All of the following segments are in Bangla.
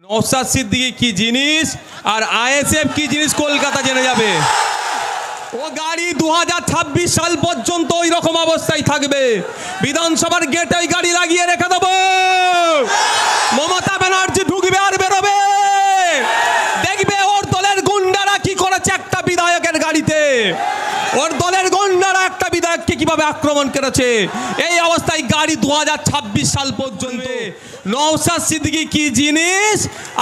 নওশাদ সিদ্দিকী কি জিনিস আর আইএসএফ কি জিনিস কলকাতা জেনে যাবে। ও গাড়ি 2026 সাল পর্যন্ত ওই রকম অবস্থায় থাকবে। বিধানসভার গেটে ওই গাড়ি লাগিয়ে রেখে দেবো। মমতা ব্যানার্জি ঢুকবে আর বেরোবে, দেখবে ওর দলের গুন্ডারা কি করেছে একটা বিধায়কের গাড়িতে। ওর দলের গুন্ডারা একটা বিধায়ককে কিভাবে আক্রমণ করেছে। এই অবস্থায় গাড়ি 2026 সাল পর্যন্ত। নওশাদ সিদ্দিকী কি জিনিস,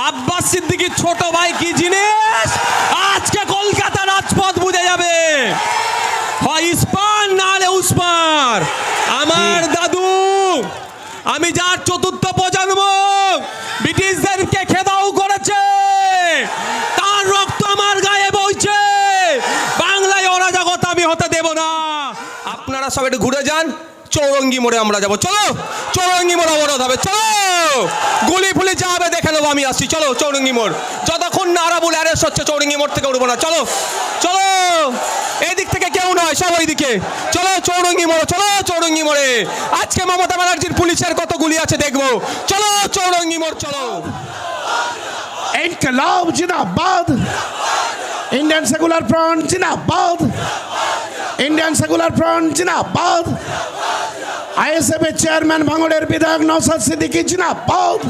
আব্বাস সিদ্দিকীর ছোট ভাই কি জিনিস, আজকে কলকাতা রাজপথ বুঝে যাবে। হয় ইস্পান নালে উসমার। আমার দাদু, আমি যার চতুর্থ প্রজন্ম, ব্রিটিশদেরকে খেদাও করেছে, তার রক্ত আমার গায়ে বইছে। বাংলায় অরাজকতা আমি হতে দেব না। আপনারা সব একটু ঘুরে যান, চৌরঙ্গি মোড়ে আমরা যাবো। চলো চৌরঙ্গি মোড় অবরোধ হবে, চলো গুলি ফুলি যা হবে দেখে নেবো, আমি আসছি। চলো চৌরঙ্গি মোড়, যতক্ষণ না আরাবুল অ্যারেস্ট হচ্ছে চৌরঙ্গি মোড় থেকে উঠবো না। চলো চলো, এই দিক থেকে কেউ নয়, সব ওই দিকে। চলো চৌরঙ্গি মোড়, চলো চৌরঙ্গি মোড়ে। আজকে মমতা ব্যানার্জির পুলিশের কত গুলি আছে দেখবো। চলো চৌরঙ্গি মোড়, চলো। ইনকলাব জিন্দাবাদ, ইন্ডিয়ান সেকুলার ফ্রন্ট জিন্দাবাদ, ইন্ডিয়ান সেকুলার ফ্রন্ট জিন্দাবাদ। আইএসএফ এর চেয়ারম্যান ভাঙড়ের বিধায়ক নওশাদ সিদ্দিকী জিন্দাবাদ।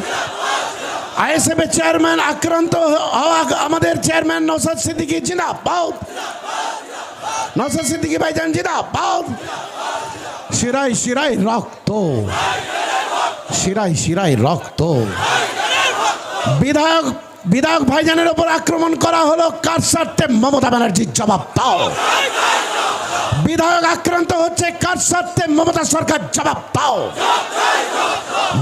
আইএসএফ এর চেয়ারম্যান আক্রান্ত হওয়া আমাদের চেয়ারম্যান নওশাদ সিদ্দিকী জিন্দাবাদ। নওশাদ সিদ্দিকী ভাইজান জিন্দাবাদ। শিরায় শিরায় রক্ত, শিরায় শিরায় রক্ত। বিধায়ক ভাইজানের উপর আক্রমণ করা হলো কার স্বার্থে? মমতা ব্যানার্জির জবাব দাও। বিধায়ক আক্রান্ত হচ্ছে কার স্বার্থে? মমতা সরকার জবাব দাও।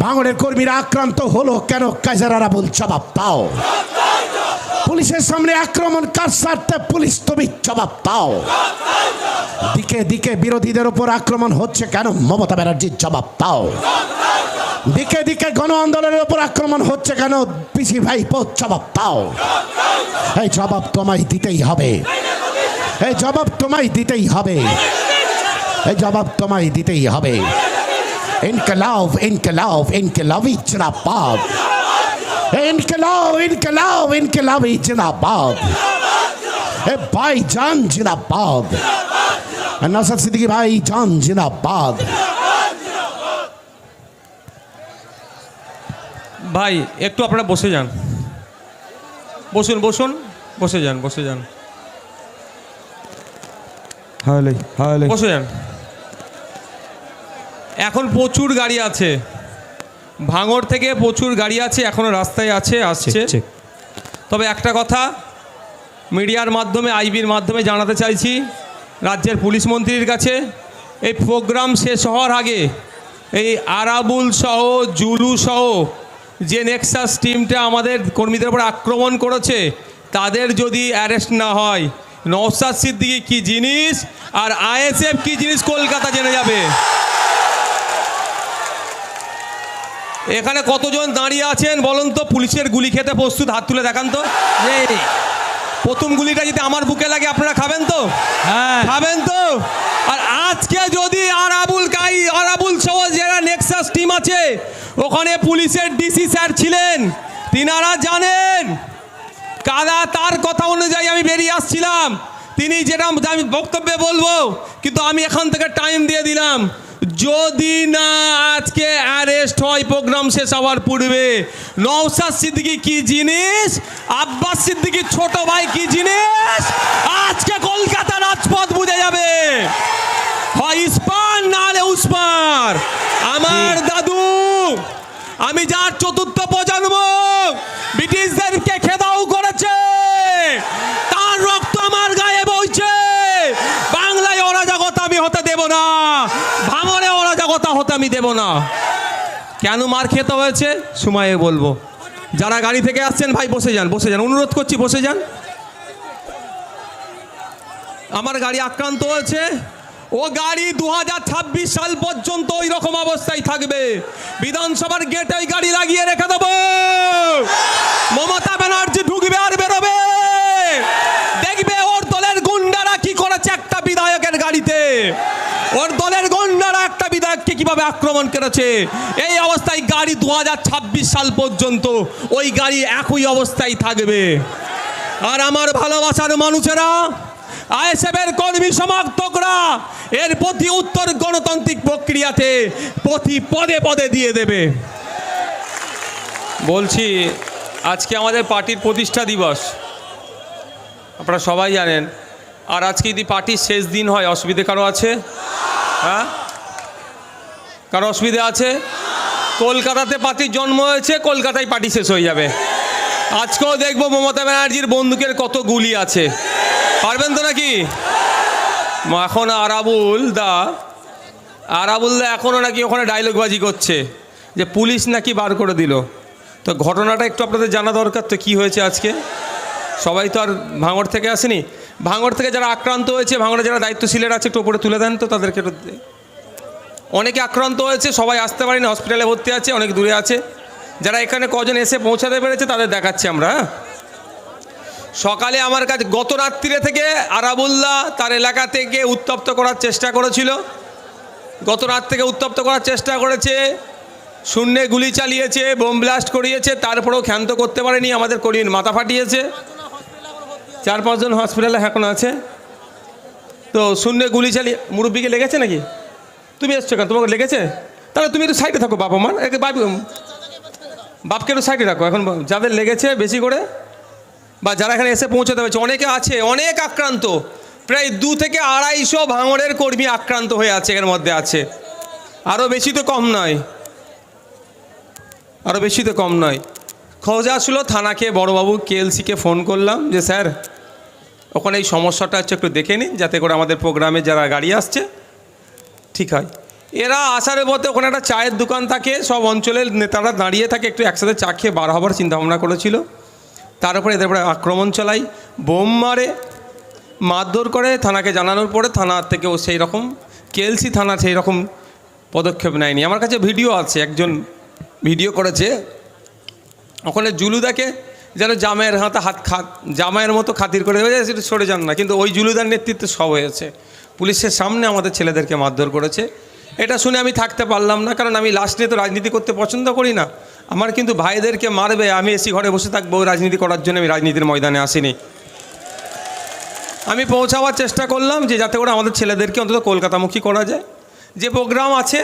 ভাঙড়ের কর্মীরা আক্রান্ত হলো কেন? কাজের আরাবুল জবাব দাও। পুলিশের সামনে আক্রমণ কার স্বার্থে? পুলিশ তুমি জবাব দাও। দিকে দিকে বিরোধীদের উপর আক্রমণ হচ্ছে কেন? মমতা ব্যানার্জির জবাব দাও। দিকে দিকে গণ আন্দোলনের উপর আক্রমণ হচ্ছে কেন? পিসি ভাই জবাব দাও। এই জবাব তোমায় দিতেই হবে, এই জবাব তোমায় দিতেই হবে, এই জবাব তোমায় দিতেই হবে। ইনকলাব ইনকলাব ইনকলাবি জিন্দাবাদ, ইনকলাব ইনকলাব ইনকলাবি জিন্দাবাদ। এ ভাই জান জিন্দাবাদ, নওশাদ সিদ্দিকী ভাই জান জিন্দাবাদ। ভাই একটু আপনারা বসে যান, বসুন বসুন, বসে যান বসে যান, বসে যান। এখন প্রচুর গাড়ি আছে, ভাঙড় থেকে প্রচুর গাড়ি আছে, এখনো রাস্তায় আছে, আসছে। তবে একটা কথা মিডিয়ার মাধ্যমে, আইবির মাধ্যমে জানাতে চাইছি রাজ্যের পুলিশ মন্ত্রীর কাছে, এই প্রোগ্রাম শেষ হওয়ার আগে এই আরাবুল সহ জুলু সহ যে নেক্সাস টিমটা আমাদের কর্মীদের উপর আক্রমণ করেছে, তাদের যদি অ্যারেস্ট না হয়, নওশাদ সিদ্দিকী কি জিনিস আর আইএসএফ কি জিনিস কলকাতা জেনে যাবে। এখানে কতজন দাঁড়িয়ে আছেন বলুন তো, পুলিশের গুলি খেতে প্রস্তুত? হাত তুলে দেখান তো। প্রথম গুলিটা যদি আমার বুকে লাগে আপনারা খাবেন তো? হ্যাঁ খাবেন তো। আর আজকে যদি আরাবুল সহ যারা নেক্সাস টিম আছে, ওখানে পুলিশের ডিসি স্যার ছিলেন, তিনারা জানেন কারা, তার কথা অনুযায়ী আমি বেরিয়ে আসছিলাম। তিনি যেটা আমি বক্তব্যে বলবো, কিন্তু আমি এখান থেকে টাইম দিয়ে দিলাম, যদি না আজকে অ্যারেস্ট হয় প্রোগ্রাম শেষ হওয়ার পূর্বে, নওশাদ সিদ্দিকী কি জিনিস, আব্বাস সিদ্দিকীর ছোট ভাই কি জিনিস, আজকে কলকাতা রাজপথ বুঝে যাবে। হয় ইস্পান নালে উসমার। আমার দাদু, আমি যার চতুর্থ প্রজন্ম, ব্রিটিশদেরকে খেদাও করেছে, তার রক্ত আমার গায়ে বইছে। বাংলায় অরাজকতা আমি হতে দেব না, ভাঙড়ে অরাজকতা হতে আমি দেব না। কেন মার খেতে হয়েছে সময়ে বলবো। যারা গাড়ি থেকে আসছেন ভাই বসে যান, বসে যান, অনুরোধ করছি বসে যান। আমার গাড়ি আক্রান্ত হয়েছে, ও গাড়ি 2026 সাল পর্যন্ত ওই রকম অবস্থায় থাকবে। বিধানসভার গেটে ওই গাড়ি লাগিয়ে রেখে দেবো। মমতা ব্যানার্জি ঢুকবে আর বেরোবে, দেখবে ওর দলের গুন্ডারা কি করেছে একটা বিধায়কের গাড়িতে। ওর দলের গুন্ডারা একটা বিধায়ককে কিভাবে আক্রমণ করেছে। এই অবস্থায় গাড়ি 2026 সাল পর্যন্ত ওই গাড়ি একই অবস্থায় থাকবে। আর আমার ভালোবাসার মানুষেরা, আইএসএফের কর্মী সমর্থকরা এর প্রতি উত্তর গণতান্ত্রিক প্রক্রিয়াতে প্রতি পদে পদে দিয়ে দেবে। বলছি, আজকে আমাদের পার্টির প্রতিষ্ঠা দিবস, আপনারা সবাই জানেন। আর আজকে যদি পার্টির শেষ দিন হয়, অসুবিধে কারো আছে? হ্যাঁ, কারো অসুবিধা আছে? কলকাতাতে পার্টির জন্ম হয়েছে, কলকাতায় পার্টি শেষ হয়ে যাবে। আজকেও দেখবো মমতা ব্যানার্জির বন্দুকের কত গুলি আছে, পারবেন তো নাকি? এখন আরাবুল দা এখনও নাকি ওখানে ডায়লগবাজি করছে যে পুলিশ নাকি বার করে দিল। তো ঘটনাটা একটু আপনাদের জানা দরকার। তো কী হয়েছে আজকে? সবাই তো আর ভাঙড় থেকে আসেনি। ভাঙড় থেকে যারা আক্রান্ত হয়েছে, ভাঙড়ে যারা দায়িত্বশীলের আছে একটু ওপরে তুলে দেন তো তাদেরকে। অনেকে আক্রান্ত হয়েছে, সবাই আসতে পারেনি, হসপিটালে ভর্তি আছে, অনেক দূরে আছে। যারা এখানে কজন এসে পৌঁছাতে পেরেছে তাদের দেখাচ্ছি আমরা। সকালে আমার কাছে গত রাত্রিরে থেকে আরাবুল্লাহ তার এলাকা থেকে উত্তপ্ত করার চেষ্টা করেছিল। গত রাত থেকে উত্তপ্ত করার চেষ্টা করেছে, শূন্যে গুলি চালিয়েছে, বোম ব্লাস্ট করিয়েছে, তারপরেও ক্ষান্ত করতে পারেনি। আমাদের কর্মীর মাথা ফাটিয়েছে। 4-5 জন হসপিটালে এখন আছে। তো শূন্যে গুলি চালিয়ে মুরব্বীকে লেগেছে নাকি? তুমি এসছো কেন? তোমাকে লেগেছে? তাহলে তুমি একটু সাইডে থাকো। বাবা মার বাপকে একটু সাইডে রাখো। এখন যাদের লেগেছে বেশি করে, বা যারা এখানে এসে পৌঁছাতে পেরেছে, অনেকে আছে, অনেক আক্রান্ত। প্রায় 2 থেকে 250 ভাঙড়ের কর্মী আক্রান্ত হয়ে আছে, এর মধ্যে আছে। আরও বেশি তো কম নয়, আরও বেশি তো কম নয়। খোঁজ আসলো থানাকে, বড়বাবু কেএলসিকে ফোন করলাম যে স্যার ওখানে এই সমস্যাটা হচ্ছে, একটু দেখে নিন যাতে করে আমাদের প্রোগ্রামে যারা গাড়ি আসছে ঠিক হয়। এরা আসার পথে ওখানে একটা চায়ের দোকান থাকে, সব অঞ্চলের নেতারা দাঁড়িয়ে থাকে, একটু একসাথে চা খেয়ে বার হবার চিন্তাভাবনা করেছিল। তার উপরে এদের উপরে আক্রমণ চালাই, বোম মারে, মারধর করে। থানাকে জানানোর পরে থানা থেকেও সেই রকম, কেএলসি থানা সেই রকম পদক্ষেপ নেয়নি। আমার কাছে ভিডিও আছে, একজন ভিডিও করেছে, ওখানে জুলুদাকে যেন জামাইয়ের জামাইয়ের মতো খাতির করে হয়ে যায়, সেটা সরে যান না। কিন্তু ওই জুলুদার নেতৃত্বে সব হয়েছে। পুলিশের সামনে আমাদের ছেলেদেরকে মারধর করেছে। এটা শুনে আমি থাকতে পারলাম না, কারণ আমি লাস্ট নিয়ে তো রাজনীতি করতে পছন্দ করি না। আমার কিন্তু ভাইদেরকে মারবে, আমি এসি ঘরে বসে থাকবো রাজনীতি করার জন্য। আমি রাজনীতির ময়দানে আসিনি। আমি পৌঁছাবার চেষ্টা করলাম যে যাতে করে আমাদের ছেলেদেরকে অন্তত কলকাতামুখী করা যায়। যে প্রোগ্রাম আছে,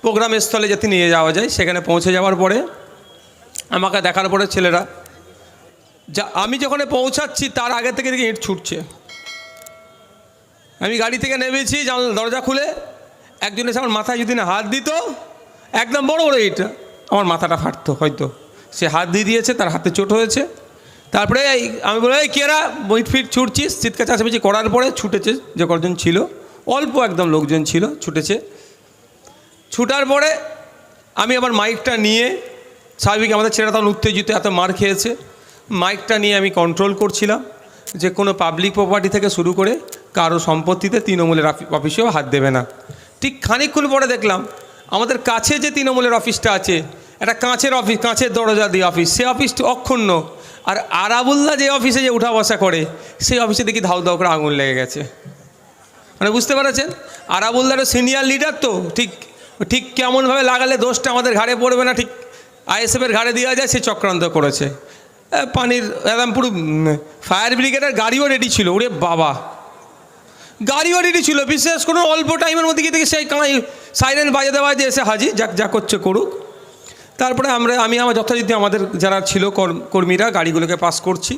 প্রোগ্রাম স্থলে যাতে নিয়ে যাওয়া যায়। সেখানে পৌঁছে যাওয়ার পরে আমাকে দেখার পরে ছেলেরা, আমি যখন পৌঁছাচ্ছি তার আগে থেকে দেখি ইট ছুটছে। আমি গাড়ি থেকে নেমেছি, দরজা খুলে একজন এসে আমার মাথায় যদি না হাত দিত, একদম বড় বড় ইট, আমার মাথাটা ফাটতো হয়তো। সে হাত দিয়ে দিয়েছে, তার হাতে চোট হয়েছে। তারপরে আমি বলি, এই কেরা ইট ফিট ছুটছিস? চিৎকার চাচামেচি করার পরে ছুটেছে যে কজন ছিল, অল্প একদম লোকজন ছিল, ছুটেছে। ছুটার পরে আমি আবার মাইকটা নিয়ে, স্বাভাবিক আমাদের ছেলেরা তখন উত্তেজিত, এত মার খেয়েছে, মাইকটা নিয়ে আমি কন্ট্রোল করছিলাম যে কোনো পাবলিক প্রপার্টি থেকে শুরু করে কারো সম্পত্তিতে তৃণমূলের অফিসেও হাত দেবে না। ঠিক খানিকক্ষণ পরে দেখলাম আমাদের কাছে যে তৃণমূলের অফিসটা আছে, একটা কাঁচের অফিস, কাঁচের দরজা দিয়ে অফিস, সে অফিসটি অক্ষুণ্ণ। আর আরাবুল্লাহ যে অফিসে যে উঠা বসা করে, সেই অফিসে দেখি ধাউ ধাউ করে আগুন লেগে গেছে। মানে বুঝতে পারছেন, আরাবুল্লাহর সিনিয়র লিডার তো, ঠিক কেমনভাবে লাগালে দোষটা আমাদের ঘাড়ে পড়বে না, ঠিক আইএসএফের ঘাড়ে দেওয়া যায়, সে চক্রান্ত করেছে। পানির একদম পুরো ফায়ার ব্রিগেডের গাড়িও রেডি ছিল। ওরে বাবা, গাড়িও রেডি ছিল। বিশেষ কোনো অল্প টাইমের মধ্যে গিয়ে সেই সাইরেন বাজাতে বাজে এসে হাজির, যা করছে করুক। তারপরে আমি আমার যথারীতি আমাদের যারা ছিল কর্মীরা গাড়িগুলোকে পাস করছি।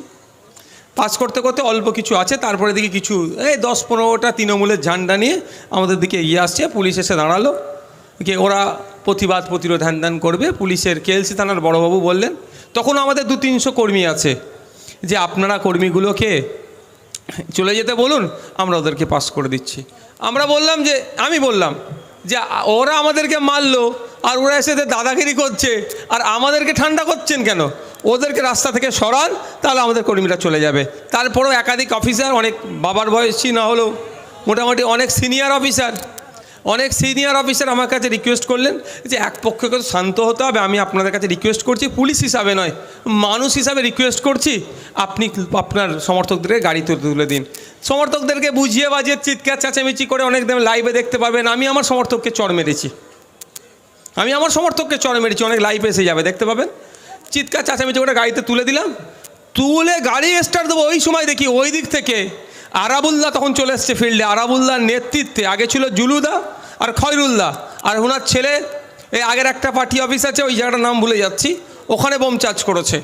পাস করতে করতে অল্প কিছু আছে, তারপরে দেখি কিছু 10-15টা তৃণমূলের ঝান্ডা নিয়ে আমাদের দিকে এগিয়ে আসছে। পুলিশ এসে দাঁড়ালো, যে ওরা প্রতিরোধ হ্যান করবে। পুলিশের কেএলসি থানার বড়বাবু বললেন, তখন আমাদের 200-300 কর্মী আছে, যে আপনারা কর্মীগুলোকে চলে যেতে বলুন, আমরা ওদেরকে পাস করে দিচ্ছি। আমি বললাম যে ওরা আমাদেরকে মারলো, আর ওরা এসে দাদাগিরি করছে, আর আমাদেরকে ঠান্ডা করছেন কেন? ওদেরকে রাস্তা থেকে সরান, তাহলে আমাদের কর্মীরা চলে যাবে। তারপরেও একাধিক অফিসার, অনেক বাবার বয়সী না হলেও মোটামুটি অনেক সিনিয়র অফিসার, অনেক সিনিয়র অফিসার আমার কাছে রিকোয়েস্ট করলেন যে এক পক্ষকে তো শান্ত হতে হবে, আমি আপনাদের কাছে রিকোয়েস্ট করছি, পুলিশ হিসাবে নয় মানুষ হিসাবে রিকোয়েস্ট করছি, আপনি আপনার সমর্থকদেরকে গাড়িতে তুলে দিন। সমর্থকদেরকে বুঝিয়ে বাজিয়ে চিৎকার চেঁচামেচি করে অনেক দিন লাইভে দেখতে পাবেন আমি আমার সমর্থককে চড় মেরেছি, অনেক লাইভে এসে যাবে দেখতে পাবেন। চিৎকার চেঁচামেচি করে গাড়িতে তুলে দিলাম, তুলে গাড়ি স্টার্ট দেবো, ওই সময় দেখি ওই দিক থেকে আরাবুল্লাহ তখন চলে এসছে ফিল্ডে। আরাবুল্লাহর নেতৃত্বে আগে ছিল জুলুদা আর খয়রুল্লাহ, আর ওনার ছেলে এই আগের একটা পার্টি অফিস আছে ওই জায়গাটার নাম ভুলে যাচ্ছি, ওখানে বোম চার্জ করেছে।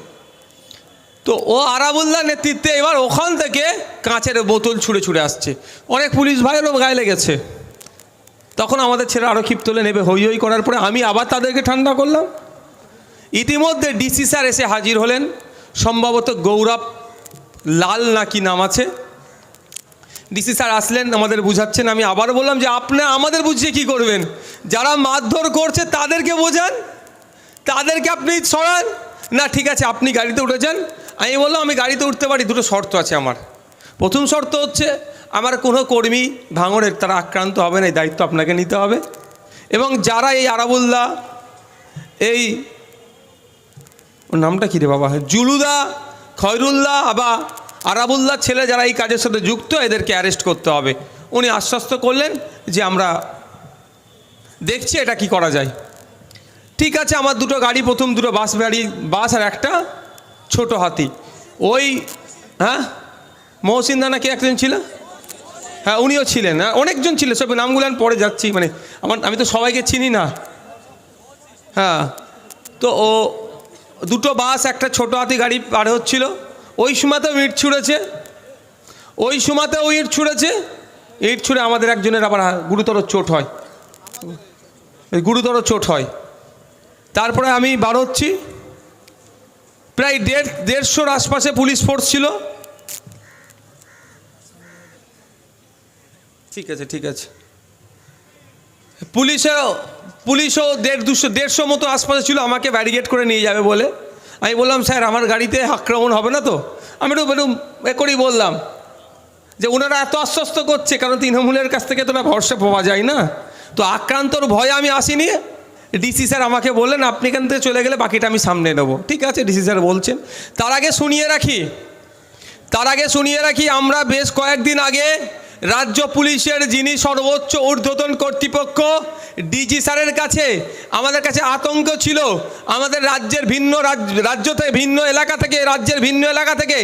তো ও আরাবুল্লাহর নেতৃত্বে এবার ওখান থেকে কাঁচের বোতল ছুঁড়ে আসছে, অনেক পুলিশ ভাইয়েরও গায়ে লেগেছে। তখন আমাদের ছেলে আরও ক্ষিপ্ত হলে নেবে, হই হই করার পরে আমি আবার তাদেরকে ঠান্ডা করলাম। ইতিমধ্যে ডিসি স্যার এসে হাজির হলেন, সম্ভবত গৌরব লাল নাকি নাম আছে। ডিসি স্যার আসলেন, আমাদের বুঝাচ্ছেন। আমি আবার বললাম যে আপনি আমাদের বুঝিয়ে কী করবেন, যারা মারধর করছে তাদেরকে বোঝান, তাদেরকে আপনি সরান না। ঠিক আছে আপনি গাড়িতে উঠে যান। আমি বললাম আমি গাড়িতে উঠতে পারি, দুটো শর্ত আছে আমার। প্রথম শর্ত হচ্ছে আমার কোনো কর্মী ভাঙড়ের তারা আক্রান্ত হবে না, এই দায়িত্ব আপনাকে নিতে হবে। এবং যারা এই আরাবুল্লাহ, এই ওর নামটা কী রে বাবা, জুলুদা, খয়রুল্লাহ বা আরাবুল্লাহ ছেলে যারা এই কাজের সাথে যুক্ত, এদেরকে অ্যারেস্ট করতে হবে। উনি আশ্বস্ত করলেন যে আমরা দেখছি এটা কি করা যায়। ঠিক আছে, আমার দুটো গাড়ি, প্রথম দুটো বাস আর একটা ছোট হাতি। ওই মহসিন দানা কি একজন ছিল, হ্যাঁ উনিও ছিলেন, অনেকজন ছিলেন, সব নামগুলো আমি পরে যাচ্ছি, মানে আমি তো সবাইকে চিনি না। হ্যাঁ, তো ও দুটো বাস একটা ছোট হাতি গাড়ি পার হচ্ছিল, ওই সময়তেও ইট ছুঁড়েছে, ইট ছুঁড়ে আমাদের একজনের আবার গুরুতর চোট হয়। তারপরে আমি বার হচ্ছি, প্রায় 150-150 আশপাশে পুলিশ ফোর্স ছিল। ঠিক আছে, পুলিশও 150 মতো আশপাশে ছিল, আমাকে ব্যারিকেড করে নিয়ে যাবে বলে। আমি বললাম স্যার আমার গাড়িতে আক্রমণ হবে না তো, আমি একটু করেই বললাম যে ওনারা এত আশ্বস্ত করছে, কারণ তৃণমূলের কাছ থেকে তো না ভরসা পাওয়া যায় না, তো আক্রান্তর ভয়ে আমি আসিনি। ডিসি স্যার আমাকে বললেন আপনি এখান থেকে চলে গেলে বাকিটা আমি সামনে নেবো। ঠিক আছে, ডিসি স্যার বলছেন। তার আগে শুনিয়ে রাখি আমরা বেশ কয়েকদিন আগে রাজ্য পুলিশের যিনি সর্বোচ্চ ঊর্ধ্বতন কর্তৃপক্ষ ডিজি স্যারের কাছে আমাদের কাছে আতঙ্ক ছিল। আমাদের রাজ্যের ভিন্ন এলাকা থেকে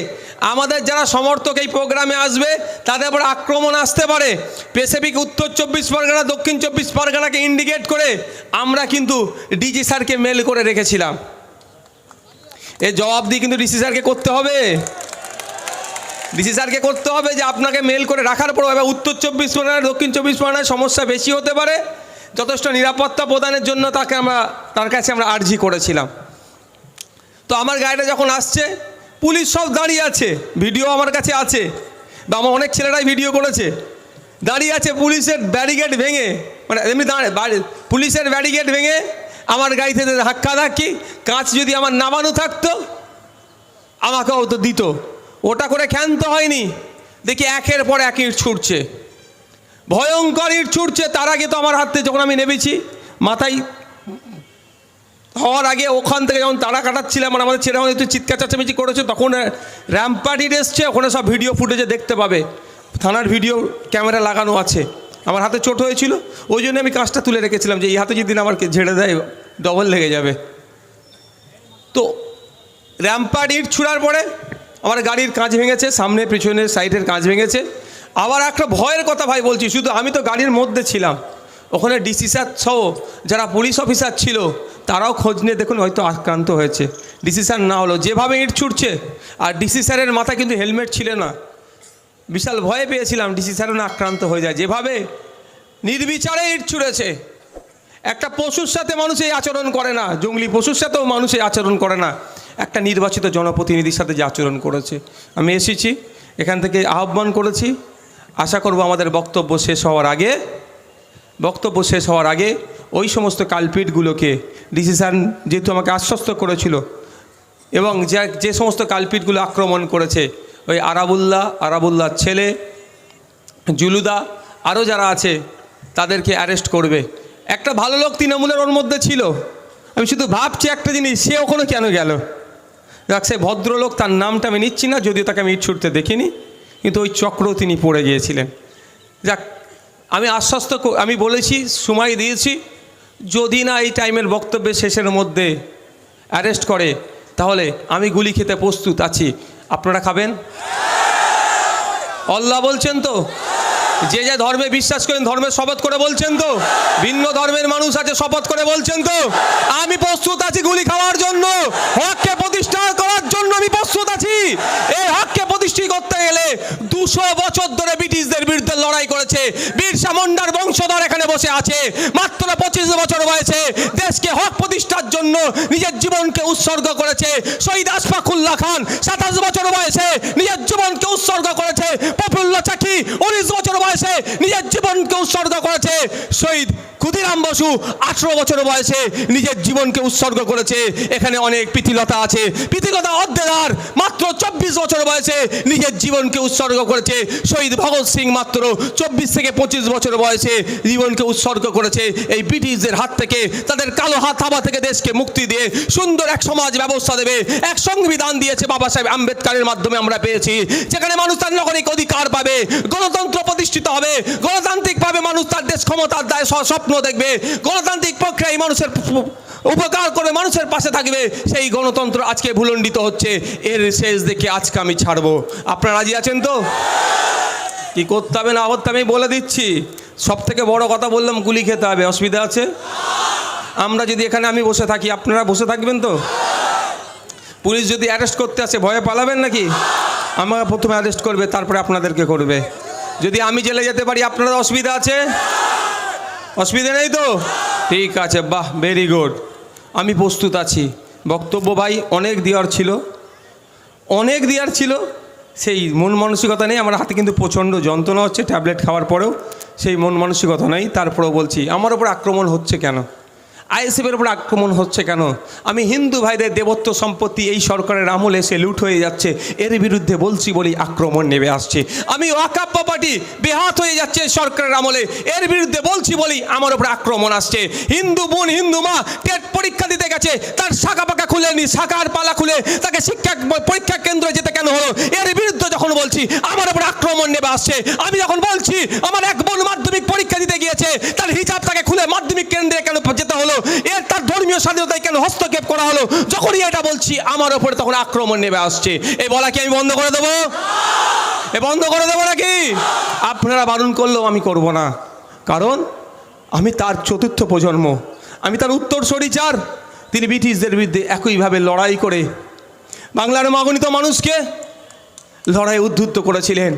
আমাদের যারা সমর্থক এই প্রোগ্রামে আসবে তাদের উপর আক্রমণ আসতে পারে। স্পেসিফিক উত্তর 24 পরগনা, দক্ষিণ 24 পরগনাকে ইন্ডিকেট করে আমরা কিন্তু ডিজি স্যারকে মেল করে রেখেছিলাম। এর জবাব দিয়ে কিন্তু ডিসি স্যারকে করতে হবে, যে আপনাকে মেল করে রাখার পর এবার উত্তর 24 পরগনা, দক্ষিণ 24 পরগনায় সমস্যা বেশি হতে পারে, যথেষ্ট নিরাপত্তা প্রদানের জন্য তার কাছে আমরা আর্জি করেছিলাম। তো আমার গাড়িটা যখন আসছে পুলিশ সব দাঁড়িয়ে আছে, ভিডিও আমার কাছে আছে, বা আমার অনেক ছেলেরাই ভিডিও করেছে, দাঁড়িয়ে আছে পুলিশের ব্যারিকেড ভেঙে, মানে এমনি পুলিশের ব্যারিকেড ভেঙে আমার গাড়িতে ধাক্কি, কাঁচ যদি আমার নামানো থাকতো আমাকেও তো দিত, ওটা করে ক্ষান্ত হয়নি। দেখি একের পর এক ইট ছুটছে, ভয়ঙ্কর ইট ছুটছে। তার আগে তো আমার হাতে যখন আমি নেমেছি মাথায় হওয়ার আগে ওখান থেকে যখন তাড়া কাটাচ্ছিলাম, আমাদের ছেলে আমাদের চিৎকার চেঁচামেচি করেছে, তখন র্যাম্পার্টির এসছে, ওখানে সব ভিডিও ফুটেজে দেখতে পাবে, থানার ভিডিও ক্যামেরা লাগানো আছে। আমার হাতে চোট হয়েছিল, ওই জন্য আমি কাঁচটা তুলে রেখেছিলাম যে এই হাতে যদি আমার ঝেড়ে দেয় ডবল লেগে যাবে। তো র্যাম্পার্ট ইট ছুড়ার পরে আমার গাড়ির কাঁচ ভেঙেছে, সামনে পিছনের সাইডের কাঁচ ভেঙেছে। আবার একটা ভয়ের কথা ভাই বলছি, শুধু আমি তো গাড়ির মধ্যে ছিলাম, ওখানে ডিসি স্যার সহ যারা পুলিশ অফিসার ছিল তারাও খোঁজ নিয়ে দেখুন হয়তো আক্রান্ত হয়েছে। ডিসি স্যার না হলো, যেভাবে ইট ছুটছে, আর ডিসি স্যারের মাথায় কিন্তু হেলমেট ছিল না, বিশাল ভয়ে পেয়েছিলাম ডিসি স্যারও না আক্রান্ত হয়ে যায়। যেভাবে নির্বিচারে ইট ছুঁড়েছে, একটা পশুর সাথে মানুষ এই আচরণ করে না, জঙ্গলি পশুর সাথেও মানুষ এই আচরণ করে না, একটা নির্বাচিত জনপ্রতিনিধির সাথে যে আচরণ করেছে। আমি এসেছি এখান থেকে আহ্বান করেছি, আশা করব আমাদের বক্তব্য শেষ হওয়ার আগে ওই সমস্ত কালপিটগুলোকে ডিসি স্যার যেহেতু আমাকে আশ্বস্ত করেছিল, এবং যে সমস্ত কালপিটগুলো আক্রমণ করেছে, ওই আরাবুল্লাহ ছেলে, জুলুদা, আরও যারা আছে তাদেরকে অ্যারেস্ট করবে। একটা ভালো লোক তৃণমূলের ওর মধ্যে ছিল, আমি শুধু ভাবছি একটা জিনিস, সে ওখানে কেন গেল? দেখ, সে ভদ্রলোক, তার নামটা আমি নিচ্ছি না, যদিও তাকে আমি ইট ছুটতে দেখিনি, কিন্তু ওই চক্রও তিনি পড়ে গিয়েছিলেন। যাক, আমি আমি বলেছি, সময় দিয়েছি, যদি না এই টাইমের বক্তব্যের শেষের মধ্যে অ্যারেস্ট করে, তাহলে আমি গুলি খেতে প্রস্তুত আছি। আপনারা খাবেন? আল্লাহ বলছেন তো, যে যে ধর্মে বিশ্বাস করেন ধর্মের শপথ করে বলছেন তো, ভিন্ন ধর্মের মানুষ আছে শপথ করে বলছেন তো, আমি প্রস্তুত আছি গুলি খাওয়ার জন্য, হককে প্রতিষ্ঠা করার জন্য আমি প্রস্তুত আছি। এই হককে প্রতিষ্ঠিত করতে গেলে 200 বছর ধরে ব্রিটিশদের বিরুদ্ধে লড়াই করেছে বিরসা মুন্ডার বংশধর এখানে বসে আছে, মাত্র 25 বছর বয়সে দেশকে হক প্রতিষ্ঠার জন্য নিজের জীবনকে উৎসর্গ করেছে। শহীদ আশফাকুল্লাহ খান 27 বছর বয়সে নিজের জীবনকে উৎসর্গ করেছে। প্রফুল্ল চাকি 19 বছর বয়সে নিজের জীবনকে উৎসর্গ করেছে। শহীদ ক্ষুদিরাম বসু 18 বছর বয়সে নিজের জীবনকে উৎসর্গ করেছে। এখানে অনেক প্রীতিলতা আছে, প্রীতিলতা অদ্দেদার মাত্র 24 বছর বয়সে নিজের জীবনকে উৎসর্গ করেছে। শহীদ ভগৎ সিং মাত্র 24 থেকে 25 বছর বয়সে জীবনকে উৎসর্গ করেছে এই ব্রিটিশদের হাত থেকে, তাদের কালো হাত থাবা থেকে দেশকে মুক্তি দিয়ে সুন্দর এক সমাজ ব্যবস্থা দেবে। এক সংবিধান দিয়েছে বাবা সাহেব আম্বেদকরের মাধ্যমে আমরা পেয়েছি, যেখানে মানুষ তার নাগরিক অধিকার পাবে, গণতন্ত্র প্রতিষ্ঠিত হবে, গণতান্ত্রিকভাবে মানুষ তার দেশ ক্ষমতার দায় স্বপ্ন দেখবে, গণতান্ত্রিক প্রক্রিয়ায় মানুষের উপকার করে মানুষের পাশে থাকবে। সেই গণতন্ত্র আজকে ভুলণ্ডিত হচ্ছে, এর শেষ দেখে আজকে আমি ছাড়বো। আপনারা রাজি আছেন তো? কি করতে হবে না করতে আমি বলে দিচ্ছি। সব থেকে বড় কথা বললাম, গুলি খেতে হবে। অসুবিধা আছে? আমরা যদি এখানে আমি বসে থাকি, আপনারা বসে থাকবেন তো? পুলিশ যদি অ্যারেস্ট করতে আসে ভয়ে পালাবেন নাকি? আমাকে প্রথমে অ্যারেস্ট করবে, তারপরে আপনাদেরকে করবে। যদি আমি জেলে যেতে পারি, আপনারা অসুবিধা আছে? অসুবিধা নেই তো? ঠিক আছে, বাহ, ভেরি গুড। আমি প্রস্তুত আছি। বক্তব্য ভাই অনেক দেওয়ার ছিল, সেই মন মানসিকতা নেই আমার হাতে, কিন্তু প্রচণ্ড যন্ত্রণা হচ্ছে ট্যাবলেট খাওয়ার পরেও, সেই মন মানসিকতা নেই। তারপরেও বলছি, আমার ওপর আক্রমণ হচ্ছে কেন? আইএসএফের উপর আক্রমণ হচ্ছে কেন? আমি হিন্দু ভাইদের দেবত্ব সম্পত্তি এই সরকারের আমলে এসে লুট হয়ে যাচ্ছে, এর বিরুদ্ধে বলছি বলেই আক্রমণ নেমে আসছে। আমি ওয়াকাফ প্রপার্টি বেহাত হয়ে যাচ্ছে সরকারের আমলে, এর বিরুদ্ধে বলছি বলেই আমার উপর আক্রমণ আসছে। হিন্দু বোন, হিন্দু মা টেট পরীক্ষা দিতে গেছে, তার শাখা পাকা খুলেনি, শাখার পালা খুলে তাকে পরীক্ষা কেন্দ্রে যেতে কেন হলো, এর বিরুদ্ধে যখন বলছি আমার উপর আক্রমণ নেমে আসছে। আমি যখন বলছি আমার এক বোন মাধ্যমিক পরীক্ষা দিতে গিয়েছে, তার হিজাব তাকে খুলে মাধ্যমিক কেন্দ্রে কেন যেতে হলো, এর তার ধর্মীয় স্বাধীনতায় কেন হস্তক্ষেপ করা হলো, যখনই এটা বলছি আমার ওপরে তখন আক্রমণ নেমে আসছে। এই বলা কি আমি বন্ধ করে দেবো? বন্ধ করে দেবো নাকি? আপনারা বারণ করলেও আমি করব না, কারণ আমি তার চতুর্থ প্রজন্ম, আমি তার উত্তরসূরি। তিনি ব্রিটিশদের বিরুদ্ধে একইভাবে লড়াই করে বাংলার অগণিত মানুষকে লড়াই উদ্বুদ্ধ করেছিলেন।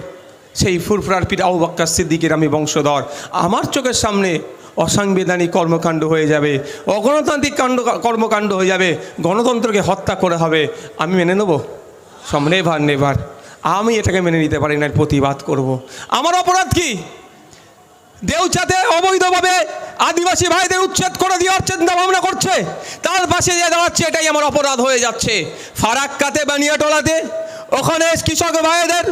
সেই ফুরফুরার পীর আবু বকর সিদ্দিকের আমি বংশধর। আমার চোখের সামনে অসাংবিধানিক কর্মকাণ্ড হয়ে যাবে, অগণতান্ত্রিক কর্মকাণ্ড হয়ে যাবে, গণতন্ত্রকে হত্যা করা হবে, আমি মেনে নেব? নেভার। আমি এটাকে মেনে নিতে পারি না, প্রতিবাদ করব। আমার অপরাধ কি? দেউচাতে অবৈধভাবে আদিবাসী ভাইদের উচ্ছেদ করে দেওয়ার চিন্তা ভাবনা করছে, তার পাশে যে দাঁড়াচ্ছে, এটাই আমার অপরাধ হয়ে যাচ্ছে। ফারাক্কাতে, বানিয়াটোলাতে ওখানে কৃষক ভাইদের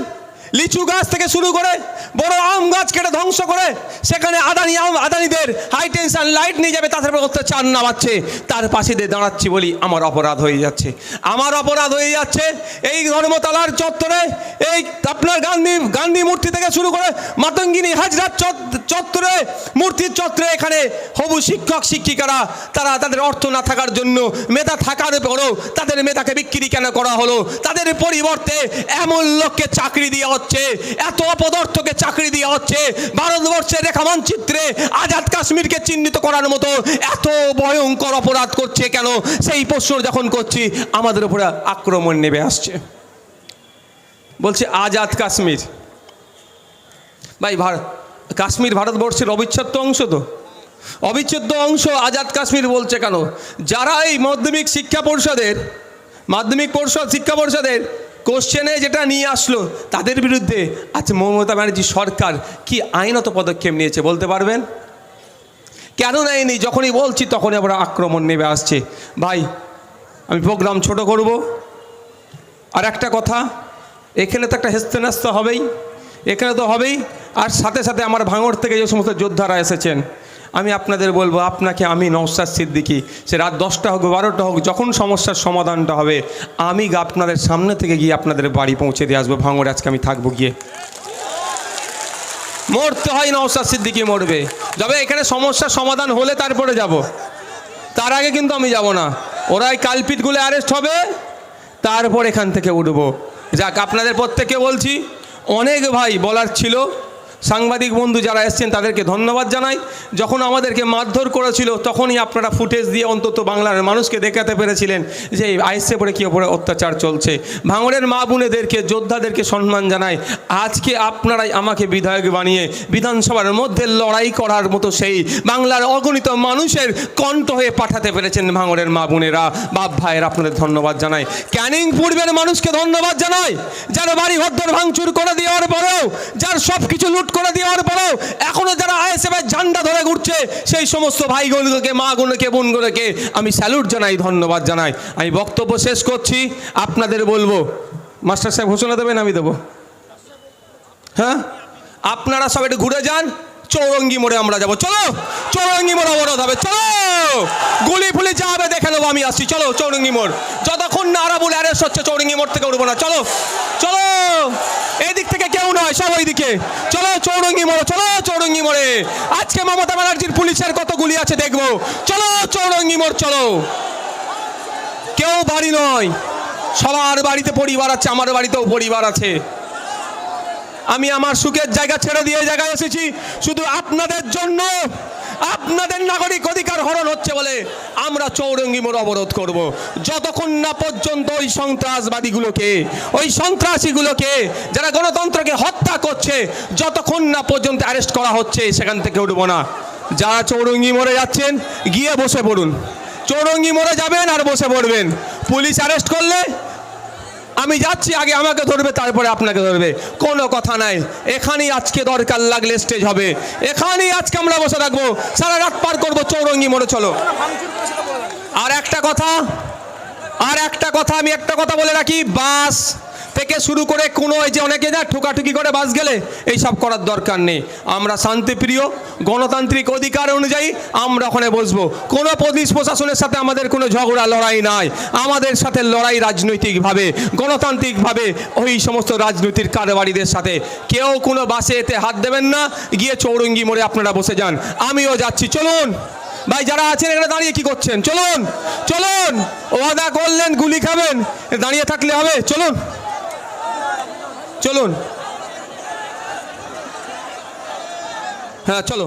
লিচু গাছ থেকে শুরু করে বড় আম গাছ কেটে ধ্বংস করে সেখানে আদানিদের হাই টেনশন লাইট নিয়ে যাবে, তাদের করতে চান না পাচ্ছে, তার পাশে দিয়ে দাঁড়াচ্ছি বলি আমার অপরাধ হয়ে যাচ্ছে। আমার অপরাধ হয়ে যাচ্ছে এই ধর্মতলার চত্বরে, এই আপনার গান্ধী মূর্তি থেকে শুরু করে মাতঙ্গিনী হাজরাত চত্বরে, মূর্তির চত্বরে এখানে হবু শিক্ষক শিক্ষিকারা তারা তাদের অর্থ না থাকার জন্য, মেধা থাকার পরও তাদের মেধাকে বিক্রি কেন করা হলো? তাদের পরিবর্তে এমন লোককে চাকরি দেওয়া হচ্ছে, এত অপদার্থকে চাকরি দেওয়া হচ্ছে। ভারতবর্ষের রেখা মানচিত্রে আজাদ কাশ্মীরকে চিহ্নিত করার মতো এত ভয়ঙ্কর অপরাধ করছে কেন? সেই প্রশ্ন যখন করছি আমাদের উপরে আক্রমণ নেমে আসছে। বলছে আজাদ কাশ্মীর, ভাই কাশ্মীর ভারতবর্ষের অবিচ্ছেদ্য অংশ, তো অবিচ্ছেদ্য অংশ। আজাদ কাশ্মীর বলছে কেন? যারা এই মাধ্যমিক শিক্ষা পরিষদের কোশ্চেনে যেটা নিয়ে আসলো তাদের বিরুদ্ধে আচ্ছা মমতা ব্যানার্জি সরকার কি আইনত পদক্ষেপ নিয়েছে বলতে পারবেন? কেন নেয়নি? যখনই বলছি তখনই আবার আক্রমণ নেমে আসছে। ভাই আমি প্রোগ্রাম ছোট করব। আর একটা কথা, এখানে তো একটা হেস্তে নাস্তে হবেই, এখানে তো হবেই। আর সাথে সাথে আমার ভাঙড় থেকে যে সমস্ত যোদ্ধারা এসেছেন, আমি আপনাদের বলবো, আপনাকে আমি নওশাদ সিদ্দিকী, সে রাত 10টা হোক 12টা হোক, যখন সমস্যার সমাধানটা হবে আমি আপনাদের সামনে থেকে গিয়ে আপনাদের বাড়ি পৌঁছে দিয়ে আসবো। ভাঙড়ে আজকে আমি থাকবো গিয়ে। মরতে হয় নওশাদ সিদ্দিকী মরবে, যবে এখানে সমস্যার সমাধান হলে তারপরে যাব, তার আগে কিন্তু আমি যাব না। ওরাই কালপিটগুলো অ্যারেস্ট হবে, তারপর এখান থেকে উঠবো। যাক, আপনাদের প্রত্যেককে বলছি, অনেক ভাই বলার ছিল। সাংবাদিক বন্ধু যারা এসছেন তাদেরকে ধন্যবাদ জানাই। যখন আমাদেরকে মারধর করেছিল তখনই আপনারা ফুটেজ দিয়ে অন্তত বাংলার মানুষকে দেখাতে পেরেছিলেন যে আইএসএফের কী ওপরে অত্যাচার চলছে। ভাঙড়ের মা বোনেদেরকে, যোদ্ধাদেরকে সম্মান জানাই। আজকে আপনারাই আমাকে বিধায়ক বানিয়ে বিধানসভার মধ্যে লড়াই করার মতো সেই বাংলার অগণিত মানুষের কণ্ঠ হয়ে পাঠাতে পেরেছেন ভাঙড়ের মা বোনেরা, বাপ ভাইয়ের, আপনাদের ধন্যবাদ জানাই। ক্যানিং পূর্বের মানুষকে ধন্যবাদ জানাই, যার বাড়ি ঘর ভাঙচুর করে দেওয়ার পরেও, যার সব কিছু লুট করে দেওয়ার পরেও এখনো যারা আইএসএফের ঝান্ডা ধরে ঘুরছে, সেই সমস্ত ভাইগুলোকে, মাগুলোকে, বোনগুলোকে আমি স্যালুট জানাই, ধন্যবাদ জানাই। আমি বক্তব্য শেষ করছি। আপনাদের বলবো, মাস্টার সাহেব ঘোষণা দেবেন, আমি দেবো? হ্যাঁ, আপনারা সব একটু ঘুরে যান, চৌরঙ্গি মোড়ে আমরা যাবো। চলো, চৌরঙ্গি মোড় অবরোধ হবে। চলো, গুলি ফুলি যা হবে দেখে নেবো, আমি আসছি। চলো চৌরঙ্গি মোড়, যতক্ষণ না আরাবুল অ্যারেস্ট হচ্ছে চৌরঙ্গি মোড় থেকে উঠবো না। চলো চলো, এই দিক থেকে কেউ নয়, সব ওই দিকে। চলো চৌরঙ্গি মোড়, চলো চৌরঙ্গি মোড়ে। আজকে মমতা ব্যানার্জির পুলিশের কত গুলি আছে দেখবো। চলো চৌরঙ্গি মোড়, চলো। কেউ বাড়ি নয়, সবার বাড়িতে পরিবার আছে, আমার বাড়িতেও পরিবার আছে। আমি আমার সুখের জায়গা ছেড়ে দিয়ে জায়গায় এসেছি শুধু আপনাদের জন্য। আপনাদের নাগরিক অধিকার হরণ হচ্ছে বলে আমরা চৌরঙ্গি মোড় অবরোধ করব, যতক্ষণ না পর্যন্ত ওই সন্ত্রাসবাদীগুলোকে, ওই সন্ত্রাসীগুলোকে, যারা গণতন্ত্রকে হত্যা করছে, যতক্ষণ না পর্যন্ত অ্যারেস্ট করা হচ্ছে সেখান থেকে উঠবো না। যারা চৌরঙ্গি মোড়ে যাচ্ছেন গিয়ে বসে পড়ুন। চৌরঙ্গি মোড়ে যাবেন আর বসে পড়বেন। পুলিশ অ্যারেস্ট করলে আমি যাচ্ছি, আগে আমাকে ধরবে তারপরে আপনাকে ধরবে, কোনো কথা নাই। এখানেই আজকে দরকার লাগলে স্টেজ হবে, এখানেই আজকে আমরা বসে থাকবো, সারা রাত পার করবো চৌরঙ্গি মোড়ে। চলো। আর একটা কথা আমি একটা কথা বলে রাখি, বাস থেকে শুরু করে কোনো এই যে অনেকে যা ঠুকাঠুকি করে বাস গেলে এইসব করার দরকার নেই। আমরা শান্তিপ্রিয়, গণতান্ত্রিক অধিকার অনুযায়ী আমরা ওখানে বসবো। কোনো পুলিশ প্রশাসনের সাথে আমাদের কোনো ঝগড়া লড়াই নাই। আমাদের সাথে লড়াই রাজনৈতিকভাবে, গণতান্ত্রিকভাবে ওই সমস্ত রাজনৈতিক কারবারিদের সাথে। কেউ কোনো বাসে এতে হাত দেবেন না, গিয়ে চৌরঙ্গি মোড়ে আপনারা বসে যান, আমিও যাচ্ছি। চলুন ভাই, যারা আছেন এখানে দাঁড়িয়ে কি করছেন? চলুন চলুন, ওয়াদা করলেন গুলি খাবেন, দাঁড়িয়ে থাকলে হবে? চলুন চলুন, হ্যাঁ চলো।